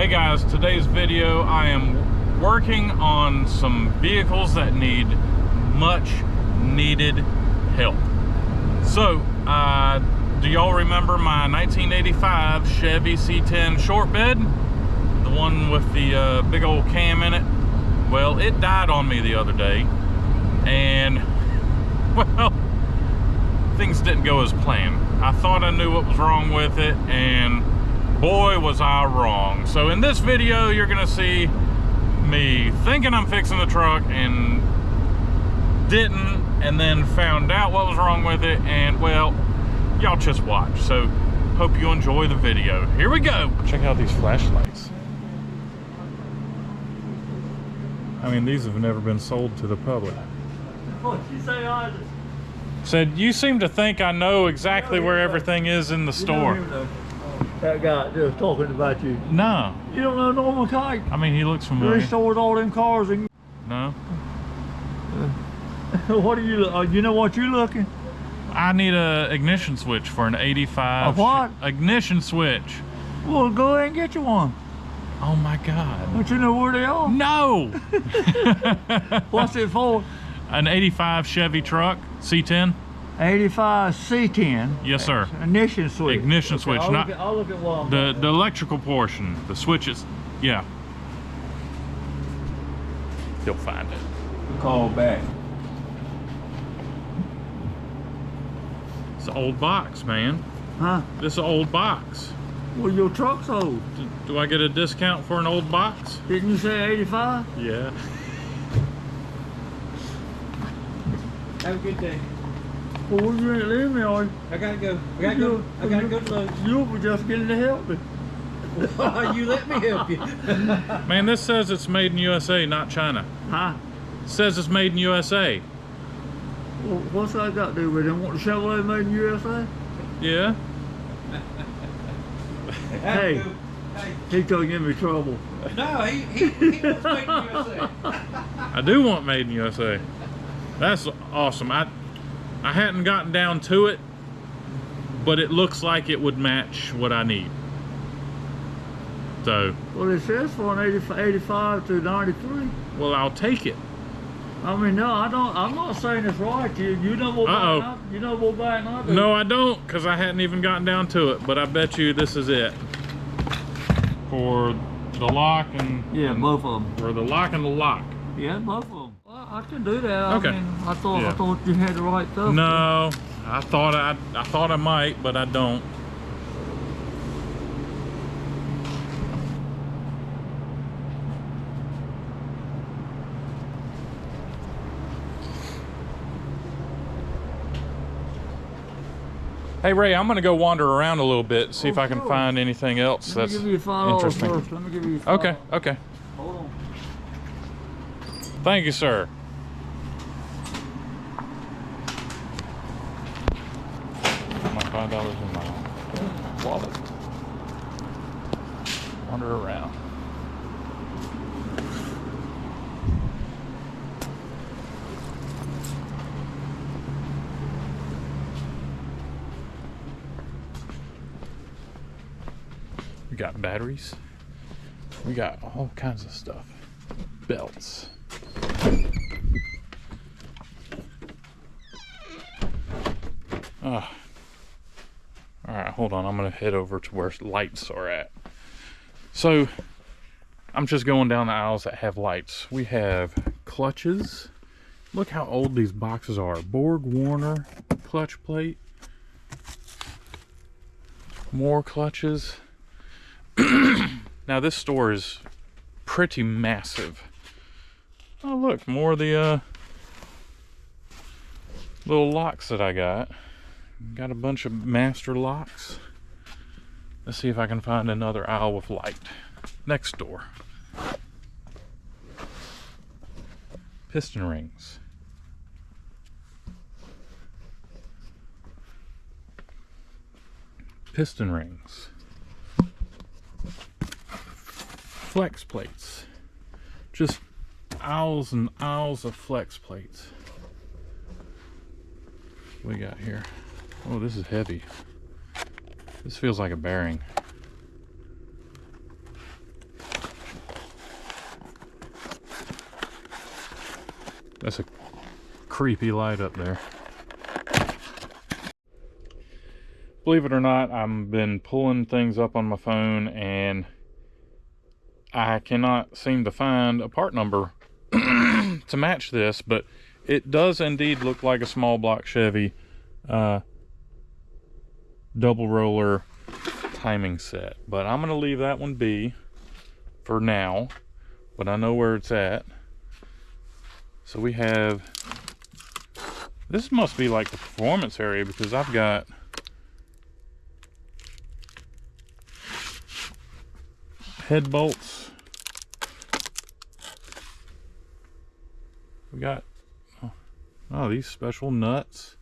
Hey guys, today's video I am working on some vehicles that need much needed help. So, do y'all remember my 1985 Chevy C10 short bed? The one with the big old cam in it? Well, it died on me the other day, and well, things didn't go as planned. I thought I knew what was wrong with it, and boy was I wrong. So in this video you're gonna see me thinking I'm fixing the truck and didn't, and then found out what was wrong with it, and well, y'all just watch. So hope you enjoy the video. Here we go. Check out these flashlights. I mean, these have never been sold to the public. What'd you say, Isaac? Said, you seem to think I know exactly where everything is in the store. That guy just talking about you. No. You don't know Norman Kite? I mean, he looks familiar. He stores all them cars and... No. What are you... you know what you're looking? I need a ignition switch for an 85. A what? Ignition switch. Well, go ahead and get you one. Oh my God. Don't you know where they are? No. What's it for? An 85 Chevy truck, C10. 85 C10. Yes, sir. Ignition switch. Ignition switch, I'll not look at one. the electrical portion. The switches, yeah. He'll find it. Call back. It's an old box, man. Huh? This is an old box. Well, your truck's old. Do I get a discount for an old box? Didn't you say 85? Yeah. Have a good day. Well, you ain't leaving me, are you? I gotta go. I gotta go. I gotta go to lunch. You were just getting to help me. You let me help you. Man, this says it's made in USA, not China. Huh? It says it's made in USA. Well, what's that got to do with it? Want the Chevrolet made in USA? Yeah. Hey, he gonna give me trouble. No, he wants made in USA. I do want made in USA. That's awesome. I hadn't gotten down to it, but it looks like it would match what I need. So, Well, it says for an 85 to 93. well, I'll take it. I mean, no, I don't. I'm not saying it's right. You know more about it. You know more about it than I do. No, I don't, because I hadn't even gotten down to it, but I bet you this is it. For the lock and... Yeah, both of them. For the lock and the lock. Yeah, both of them. Well, I can do that. Okay. I mean, I thought Yeah. you had the right stuff. No, I thought I might, but I don't. Hey Ray, I'm gonna go wander around a little bit, see if I can find anything else that's Let me give you $5 interesting. first. Let me give you $5. Okay. Hold on. Thank you, sir. My $5 in my wallet. Wander around. We got batteries. We got all kinds of stuff. Belts. All right, hold on. I'm gonna head over to where lights are at. So I'm just going down the aisles that have lights. We have clutches. Look how old these boxes are. Borg Warner clutch plate. More clutches. Now this store is pretty massive. Oh look, more of the little locks that I got. Got a bunch of master locks. Let's see if I can find another aisle with light. Next door. Piston rings. Piston rings. Flex plates. Just aisles and aisles of flex plates. What we got here? Oh, this is heavy. This feels like a bearing. That's a creepy light up there. Believe it or not, I've been pulling things up on my phone and I cannot seem to find a part number to match this, but it does indeed look like a small block Chevy double roller timing set. But I'm going to leave that one be for now, but I know where it's at. So we have, this must be like the performance area, because I've got head bolts. We got, oh, these special nuts.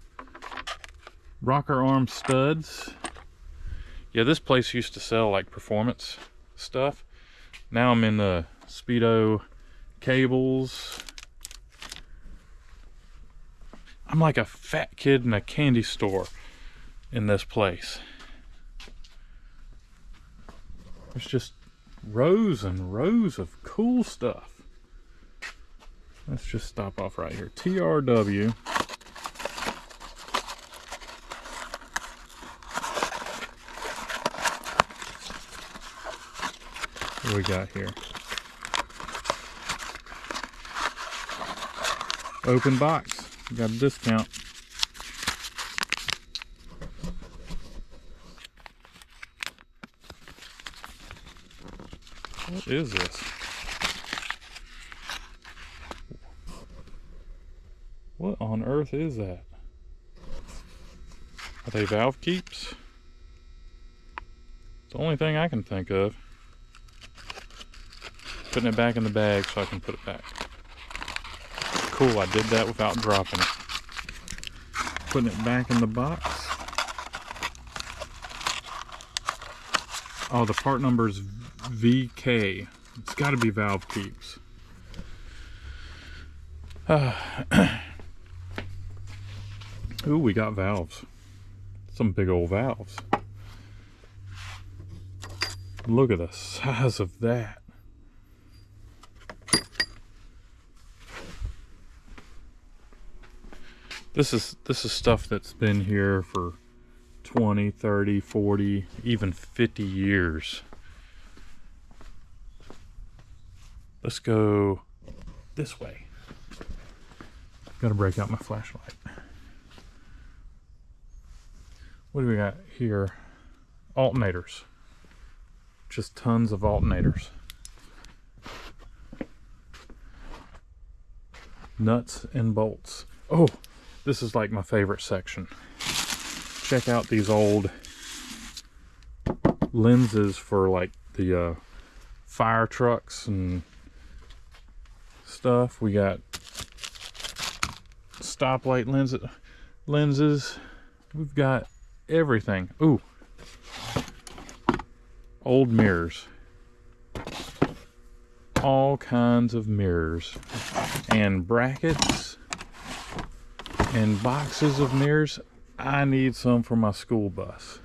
Rocker arm studs. Yeah, this place used to sell like performance stuff. Now I'm in the Speedo cables. I'm like a fat kid in a candy store in this place. There's just rows and rows of cool stuff. Let's just stop off right here. TRW. What do we got here? Open box. We got a discount. What is this? What on earth is that? Are they valve keeps? It's the only thing I can think of. Putting it back in the bag so I can put it back. Cool, I did that without dropping it. Putting it back in the box. Oh, the part number is VK. It's got to be valve keeps. Ooh, we got valves. Some big old valves. Look at the size of that. This is stuff that's been here for 20, 30, 40, even 50 years. Let's go this way. Gotta break out my flashlight. What do we got here? Alternators. Just tons of alternators. Nuts and bolts. Oh, this is like my favorite section. Check out these old lenses for like the fire trucks and stuff. We got stoplight lenses. We've got everything. Ooh, old mirrors. All kinds of mirrors and brackets and boxes of mirrors. I need some for my school bus.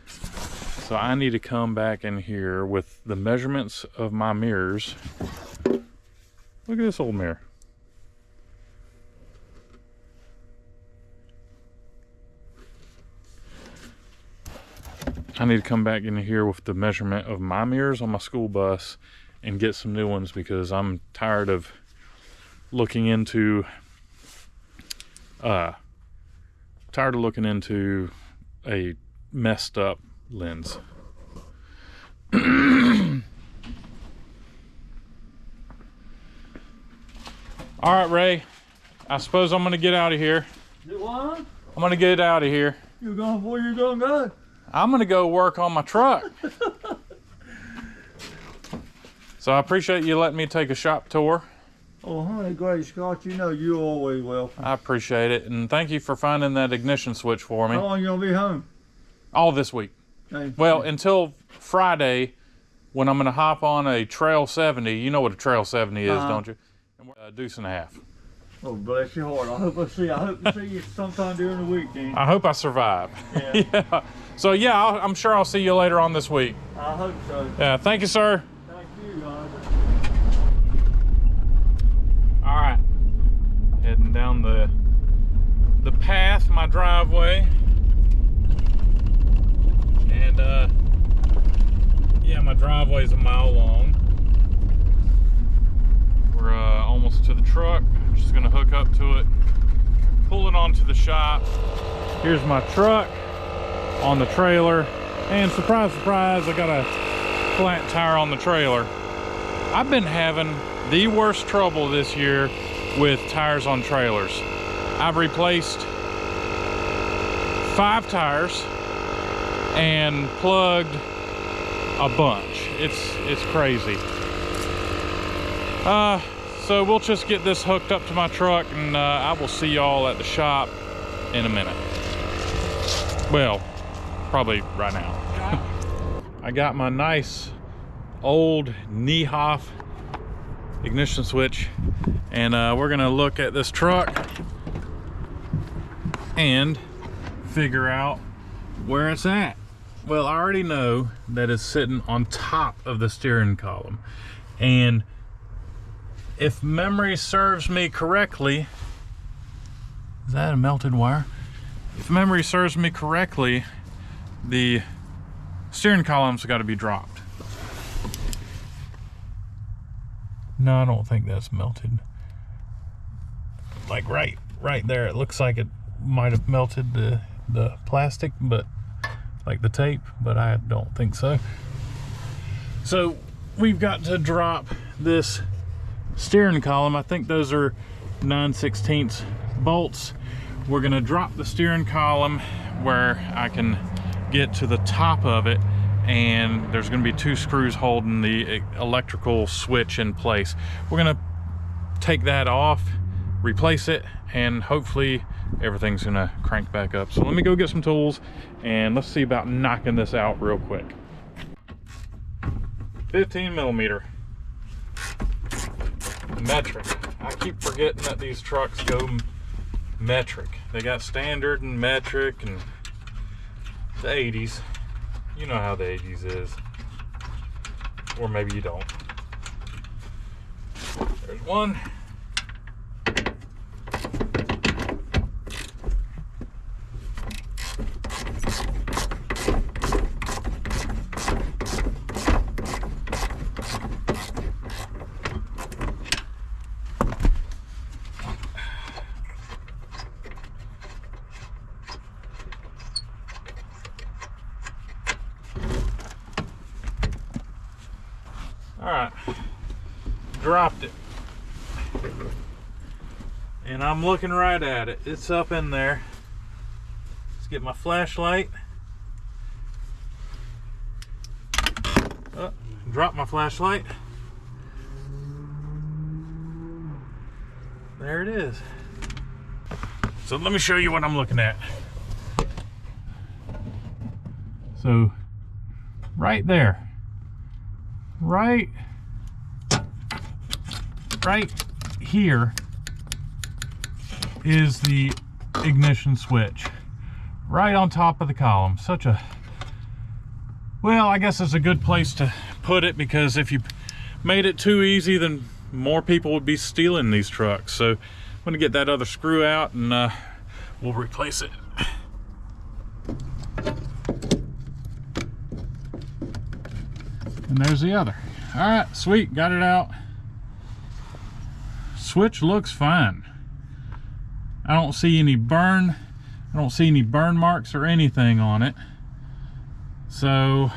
So I need to come back in here with the measurements of my mirrors. Look at this old mirror. I need to come back in here with the measurement of my mirrors on my school bus and get some new ones, because I'm tired of looking into a messed up lens. All right, Ray, I suppose I'm gonna get out of here. You what? I'm gonna get out of here. You going, where you gonna go? I'm gonna go work on my truck. So I appreciate you letting me take a shop tour. Oh, honey, great, Scott, you know you're always welcome. I appreciate it, and thank you for finding that ignition switch for me. How long you gonna be home? All this week. Hey, Well, until Friday, when I'm gonna hop on a Trail 70. You know what a Trail 70 is, don't you? A deuce and a half. oh, bless your heart. I hope to see you sometime during the weekend. I hope I survive. Yeah. Yeah. So yeah, I'm sure I'll see you later on this week. I hope so. Yeah, thank you, sir. Thank you, Roger. All right. down the path, my driveway. And yeah, my driveway is a mile long. We're almost to the truck. I'm just gonna hook up to it, pull it onto the shop. Here's my truck on the trailer, and surprise, surprise, I got a flat tire on the trailer. I've been having the worst trouble this year with tires on trailers. I've replaced 5 tires and plugged a bunch. It's crazy. So we'll just get this hooked up to my truck, and I will see y'all at the shop in a minute. Well, probably right now. I got my nice old Niehoff ignition switch, and we're gonna look at this truck and figure out where it's at. Well, I already know that it's sitting on top of the steering column, and if memory serves me correctly, is that a melted wire? If memory serves me correctly, the steering column's got to be dropped. No, I don't think that's melted. Like right there, it looks like it might have melted the plastic, but like the tape, but I don't think so. So we've got to drop this steering column. I think those are 9/16 bolts. We're gonna drop the steering column where I can get to the top of it, and there's gonna be 2 screws holding the electrical switch in place. We're gonna take that off, replace it, and hopefully everything's gonna crank back up. So let me go get some tools and let's see about knocking this out real quick. 15mm metric. I keep forgetting that these trucks go metric. They got standard and metric, and the 80s. You know how the 80s is. Or maybe you don't. There's one. Alright, dropped it, and I'm looking right at it. It's up in there. Let's get my flashlight. Oh, drop my flashlight. There it is. So let me show you what I'm looking at. So right there, right here is the ignition switch, right on top of the column. Such a, well, I guess it's a good place to put it, because if you made it too easy, then more people would be stealing these trucks. So I'm gonna get that other screw out, and we'll replace it. And there's the other. All right, sweet, got it out. Switch looks fine. I don't see any burn. I don't see any burn marks or anything on it. So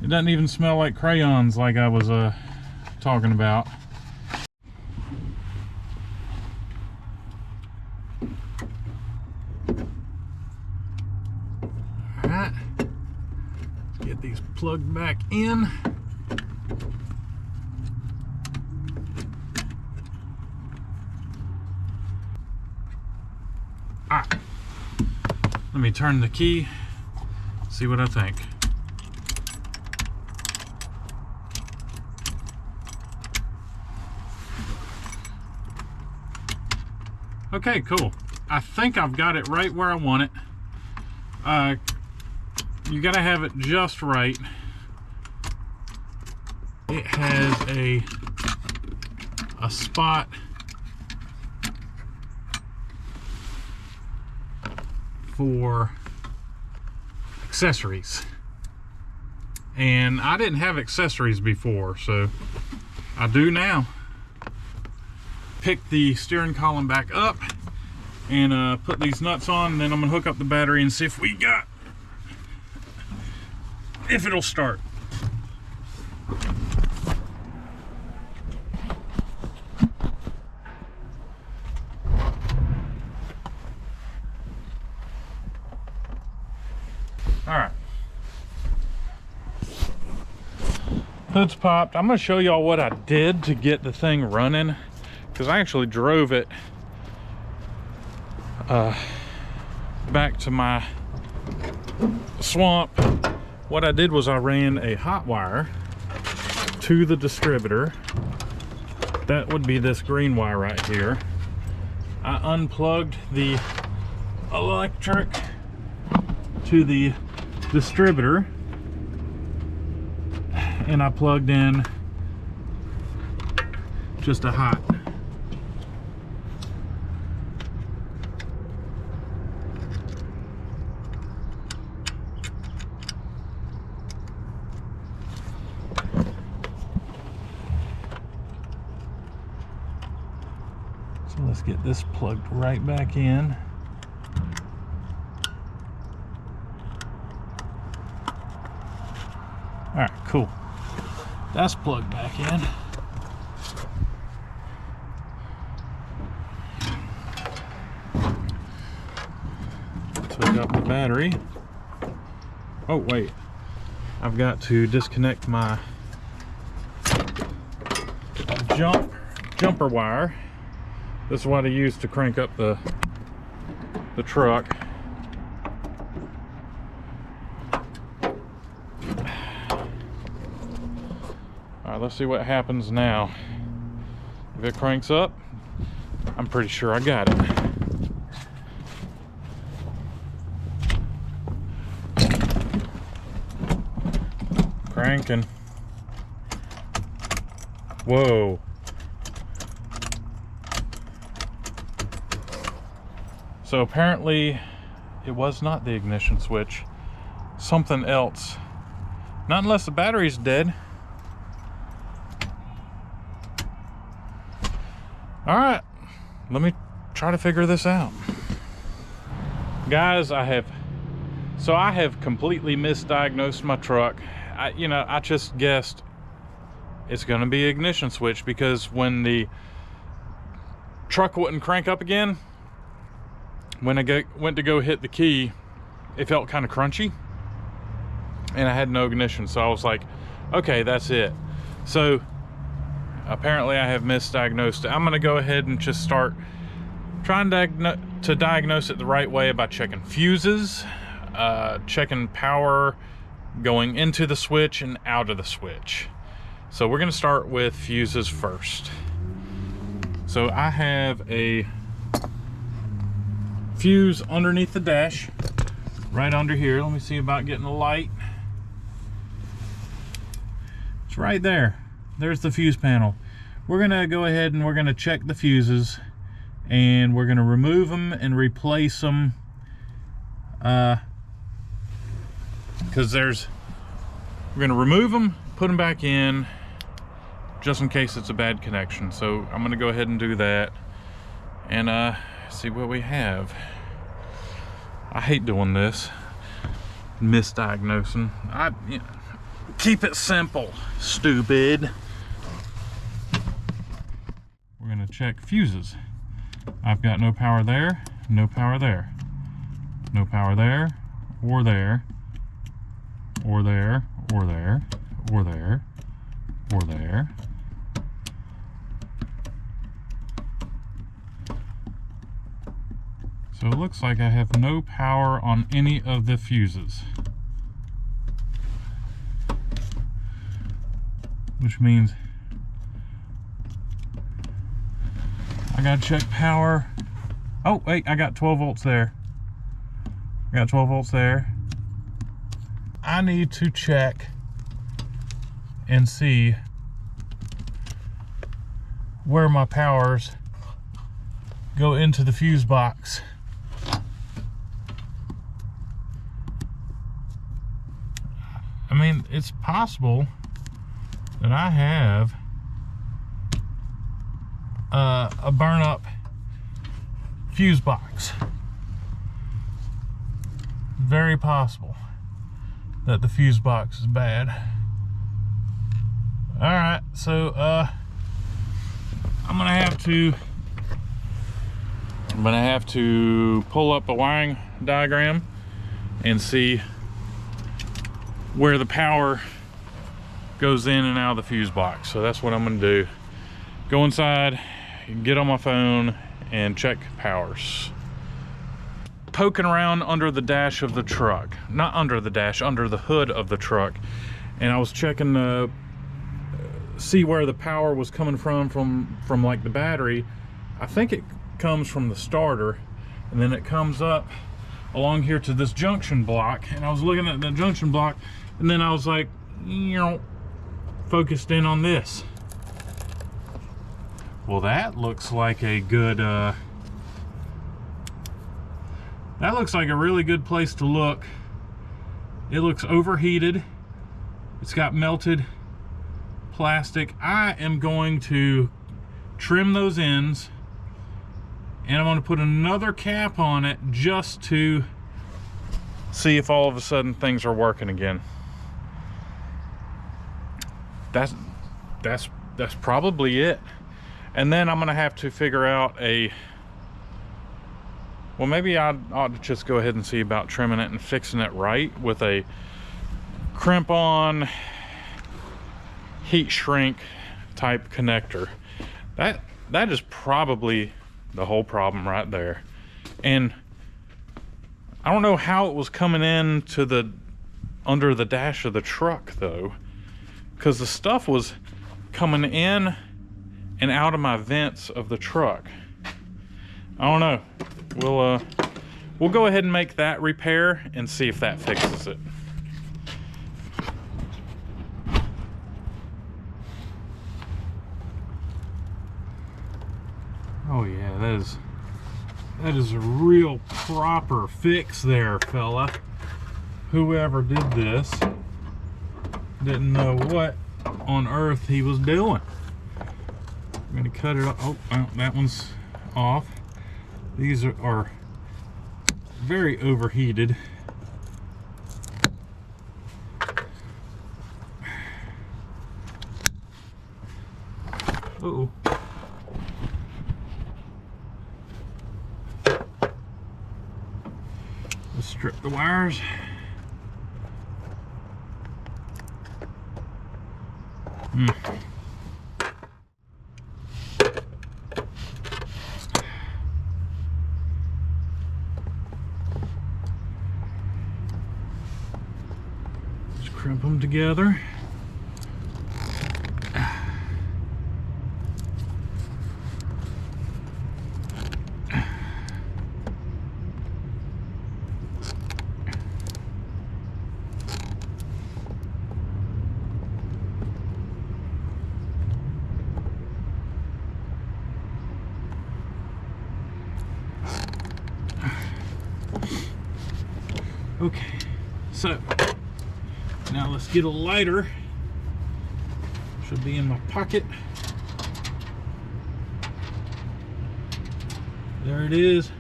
it doesn't even smell like crayons like I was talking about. All right. Get these plugged back in. All right. Let me turn the key, see what I think. Okay, cool. I think I've got it right where I want it. You gotta have it just right. It has a a spot for accessories. And I didn't have accessories before, so I do now. Pick the steering column back up and put these nuts on, and then I'm gonna hook up the battery and see if it'll start. All right. Hood's popped. I'm gonna show y'all what I did to get the thing running, because I actually drove it back to my swamp. What I did was I ran a hot wire to the distributor. That would be this green wire right here. I unplugged the electric to the distributor, and I plugged in just a hot. So let's get this plugged right back in. All right, cool. That's plugged back in. Let's hook up the battery. Oh, wait. I've got to disconnect my jumper wire. This is what I use to crank up the truck. All right, let's see what happens now. If it cranks up, I'm pretty sure I got it. Cranking. Whoa. So apparently it was not the ignition switch, something else. Not unless the battery's dead. All right, let me try to figure this out. Guys, I have completely misdiagnosed my truck. I just guessed it's gonna be ignition switch, because when the truck wouldn't crank up again, when I went to go hit the key, it felt kind of crunchy and I had no ignition. So I was like, okay, that's it. So apparently I have misdiagnosed it. I'm gonna go ahead and just start trying to diagnose it the right way by checking fuses, checking power going into the switch and out of the switch. So we're gonna start with fuses first. So I have a fuse underneath the dash, right under here. Let me see about getting the light. It's right there. There's the fuse panel. We're gonna go ahead and we're gonna check the fuses, and we're gonna remove them and replace them, because we're gonna remove them, put them back in, just in case it's a bad connection. So I'm gonna go ahead and do that and see what we have. I hate doing this, misdiagnosing. Keep it simple, stupid. We're gonna check fuses. I've got no power there, no power there, no power there, or there, or there, or there, or there, or there. So it looks like I have no power on any of the fuses, which means I gotta check power. Oh wait, I got 12 volts there. I got 12 volts there. I need to check and see where my powers go into the fuse box. I mean, it's possible that I have a burn up fuse box. Very possible that the fuse box is bad. All right, so I'm gonna have to pull up a wiring diagram and see where the power goes in and out of the fuse box. So that's what I'm gonna do. Go inside, get on my phone, and check powers. Poking around under the dash of the truck, not under the dash, under the hood of the truck, and I was checking to see where the power was coming from like the battery. I think it comes from the starter, and then it comes up along here to this junction block, and I was looking at the junction block, and then I was like, you know, focused in on this. Well, that looks like a good that looks like a really good place to look. It looks overheated. It's got melted plastic. I am going to trim those ends, and I'm going to put another cap on it just to see if all of a sudden things are working again. That's probably it. And then I'm going to have to figure out well, maybe I ought to just go ahead and see about trimming it and fixing it right with a crimp-on heat shrink type connector. That is probably the whole problem right there. And I don't know how it was coming in to under the dash of the truck though, because the stuff was coming in and out of my vents of the truck. I don't know. We'll go ahead and make that repair and see if that fixes it. Oh yeah, that is a real proper fix there, fella. Whoever did this didn't know what on earth he was doing. I'm gonna cut it off. Oh, well, that one's off. These are very overheated. Uh-oh. Let's strip the wires. Just crimp them together. Okay, so now let's get a lighter. Should be in my pocket. There it is,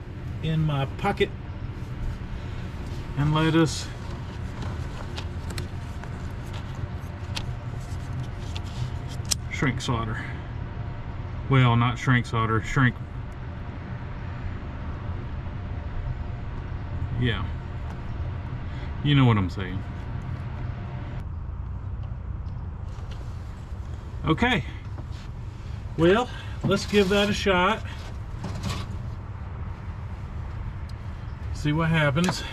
in my pocket. And let us shrink solder. Well, not shrink solder, shrink. Yeah. You know what I'm saying. Okay. Well, let's give that a shot. See what happens.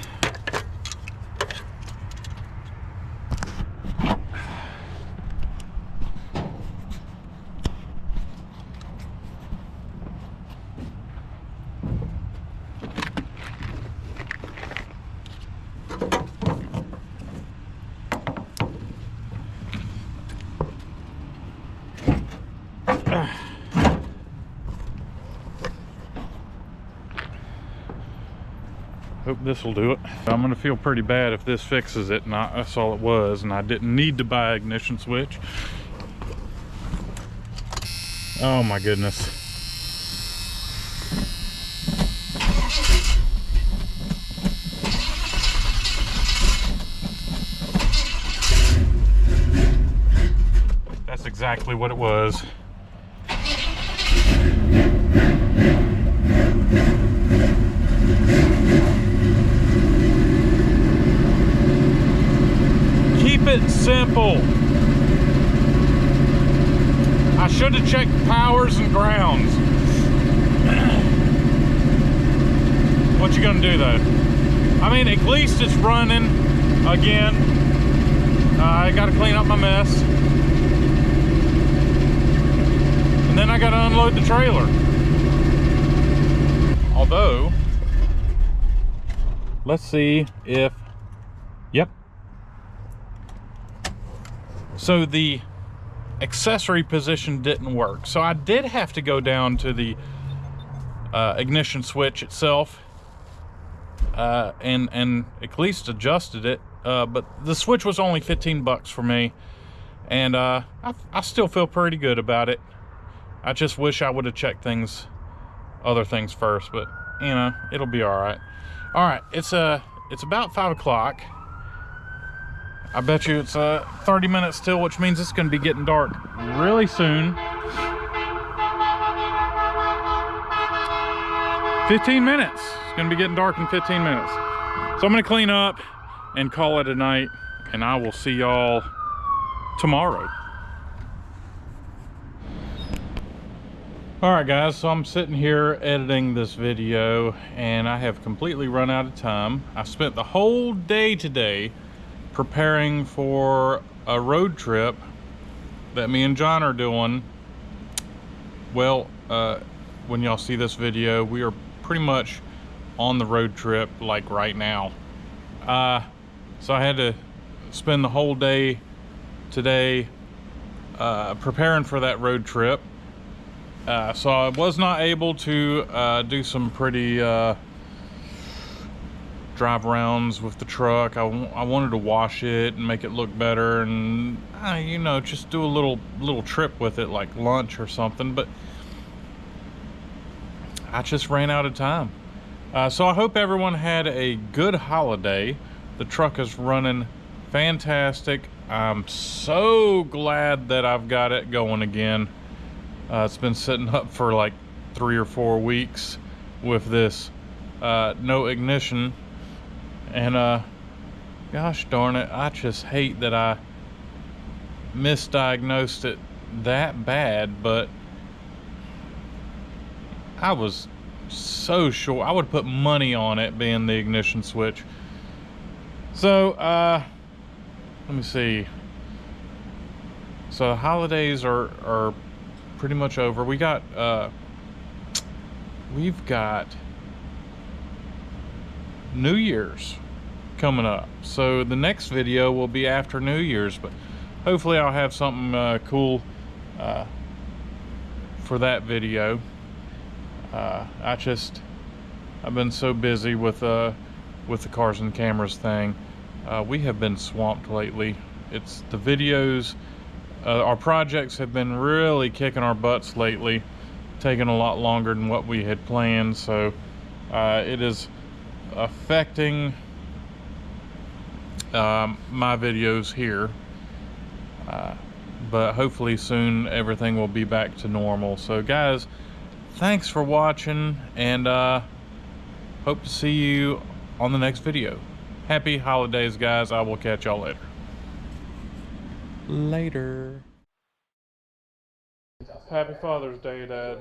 hope this will do it. I'm gonna feel pretty bad if this fixes it, and that's all it was, and I didn't need to buy an ignition switch. Oh my goodness. That's exactly what it was. Keep it simple. I should have checked powers and grounds. What you gonna do though? I mean, at least it's running again. I gotta clean up my mess. And then I gotta unload the trailer. Although, let's see if, yep. So the accessory position didn't work. So I did have to go down to the ignition switch itself and at least adjusted it. But the switch was only 15 bucks for me. And I still feel pretty good about it. I just wish I would have checked other things first, but you know, it'll be all right. All right, it's about 5 o'clock. I bet you it's 30 minutes still, which means it's going to be getting dark really soon. 15 minutes. It's going to be getting dark in 15 minutes. So I'm going to clean up and call it a night, and I will see y'all tomorrow. All right guys, so I'm sitting here editing this video and I have completely run out of time. I spent the whole day today preparing for a road trip that me and John are doing. Well, when y'all see this video, we are pretty much on the road trip like right now. So I had to spend the whole day today preparing for that road trip. So I was not able to do some pretty drive rounds with the truck. I wanted to wash it and make it look better, and you know, just do a little trip with it, like lunch or something. But I just ran out of time. So I hope everyone had a good holiday. The truck is running fantastic. I'm so glad that I've got it going again. It's been sitting up for like 3 or 4 weeks with this no ignition, and gosh darn it, I just hate that I misdiagnosed it that bad. But I was so sure. I would put money on it being the ignition switch. So let me see. So the holidays are pretty much over. We've got New Year's coming up, so the next video will be after New Year's, but hopefully I'll have something cool for that video. I've been so busy with the cars and cameras thing. We have been swamped lately. It's the videos. Our projects have been really kicking our butts lately, taking a lot longer than what we had planned, so it is affecting my videos here, but hopefully soon everything will be back to normal. So guys, thanks for watching, and hope to see you on the next video. Happy holidays guys. I will catch y'all later. Happy Father's Day, Dad.